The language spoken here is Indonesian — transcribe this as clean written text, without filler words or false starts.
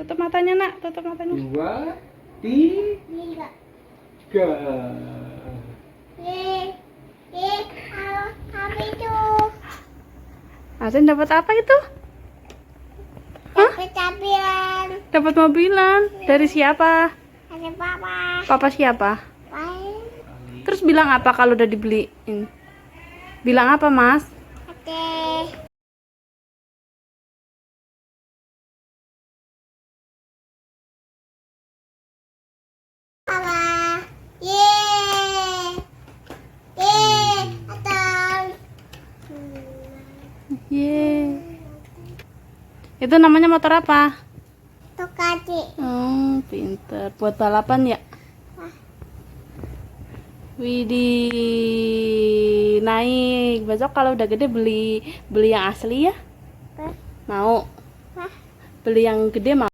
Tutup matanya, Nak. Tutup matanya. 2, 3. Apa itu? Asin dapat apa itu? Hah? Dapat tapian. Dapat mobilan. Dari siapa? Ada papa. Papa siapa? Baik. Terus bilang apa kalau udah dibeliin? Bilang apa, Mas? Ada. Papa. Yeay. Yeay. Atau. Yeay. Itu namanya motor apa? Tokati. Oh, pinter. Buat balapan ya? Widih, naik. Besok kalau udah gede beli yang asli ya? Hah? Mau? Hah? Beli yang gede mau?